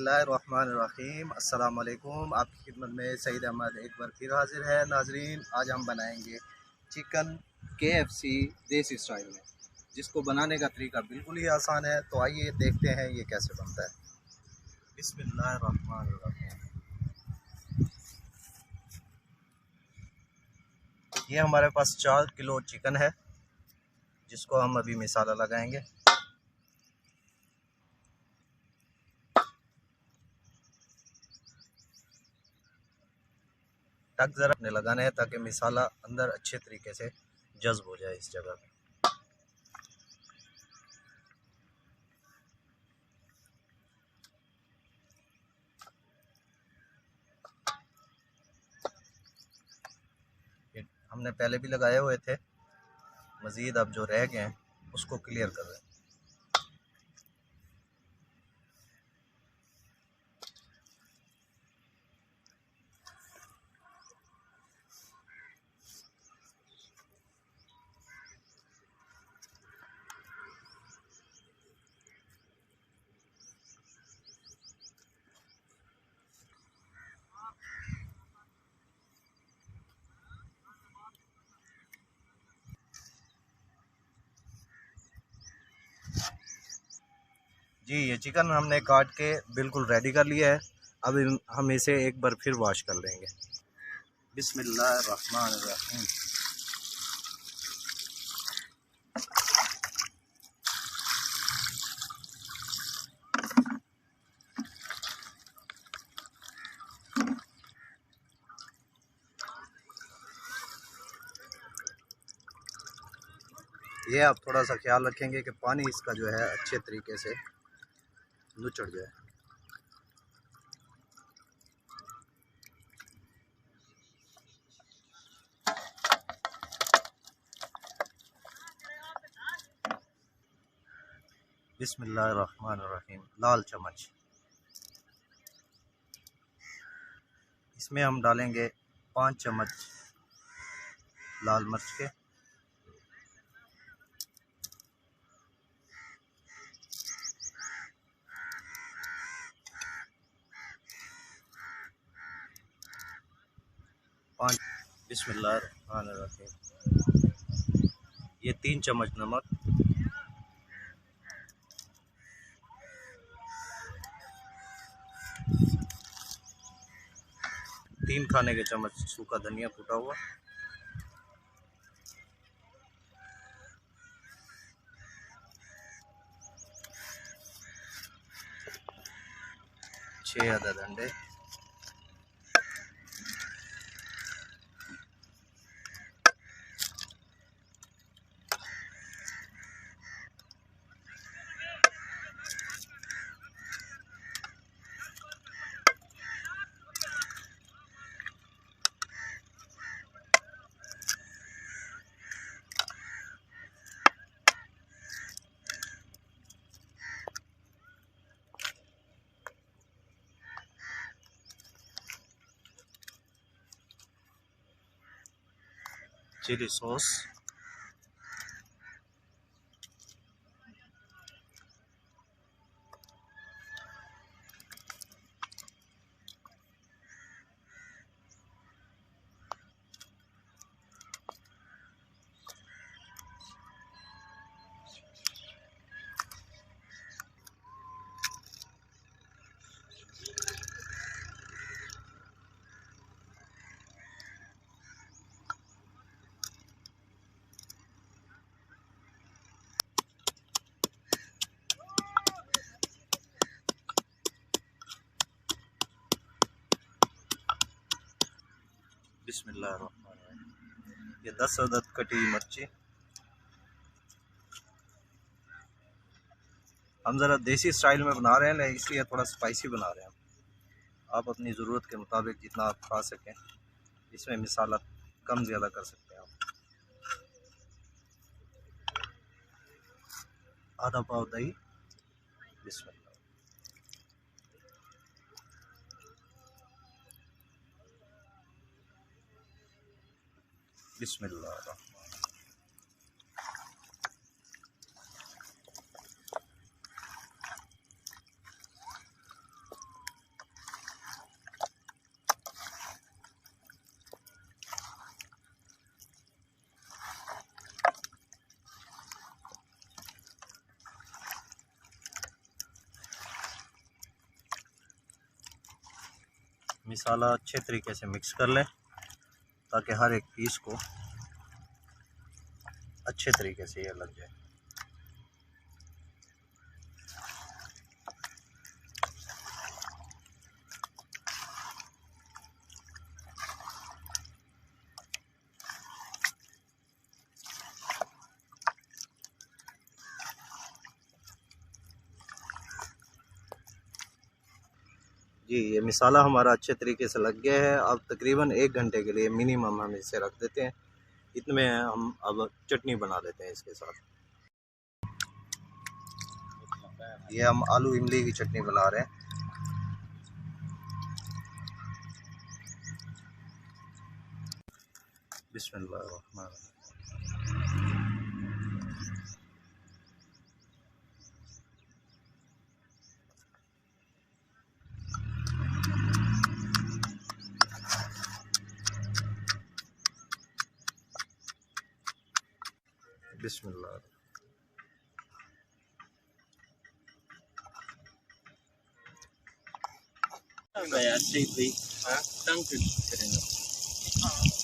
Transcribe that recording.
बिस्मिल्लाहिर्रहमानिर्रहीम। अस्सलाम वालेकुम। आपकी खिदमत में सईद अहमद एक बार फिर हाजिर है। नाजरीन, आज हम बनाएंगे चिकन KFC देसी स्टाइल में, जिसको बनाने का तरीका बिल्कुल ही आसान है। तो आइए देखते हैं ये कैसे बनता है। बिस्मिल्लाहिर्रहमानिर्रहीम। ये हमारे पास 4 किलो चिकन है, जिसको हम अभी मसाला लगाएंगे। टक ज़रा अपने लगाने हैं ताकि मसाला अंदर अच्छे तरीके से जज्ब हो जाए इस जगह पे। हमने पहले भी लगाए हुए थे, मज़ीद अब जो रह गए हैं उसको क्लियर कर रहे हैं। जी, ये चिकन हमने काट के बिल्कुल रेडी कर लिया है। अब हम इसे एक बार फिर वॉश कर लेंगे। बिस्मिल्लाहिर्रहमानिर्रहीम। ये आप थोड़ा सा ख्याल रखेंगे कि पानी इसका जो है अच्छे तरीके से नुचड़ जाए। बिस्मिल्लाहिर्रहमानिर्रहीम। लाल चम्मच, इसमें हम डालेंगे 5 चम्मच लाल मिर्च के, बिस्मिल्लाहिर्रहमानिर्रहीम। ये 3 चम्मच नमक, तीन खाने के चम्मच सूखा धनिया कूटा हुआ, 6 अदद अंडे, चिली सॉस, बिस्मिल्लाहिर्रहमानिर्रहीम। ये 10 अदद कटी मिर्ची। हम ज़रा देसी स्टाइल में बना रहे हैं, इसलिए थोड़ा स्पाइसी बना रहे हैं। आप अपनी ज़रूरत के मुताबिक जितना आप खा सकें इसमें मसाला कम ज़्यादा कर सकते हैं आप। आधा पाव दही, बिस्मिल्लाह। बिस्मिल्लाह। मसाला अच्छे तरीके से मिक्स कर लें ताकि हर एक पीस को अच्छे तरीके से ये लग जाए। जी ये मसाला हमारा अच्छे तरीके से लग गया है। अब तकरीबन 1 घंटे के लिए मिनिमम हम इसे रख देते हैं। इतने हम अब चटनी बना लेते हैं इसके साथ। ये हम आलू इमली की चटनी बना रहे हैं। बिस्मिल्लाह। बिस्मिल्लाह। यार सही भाई, तंग करेंगे।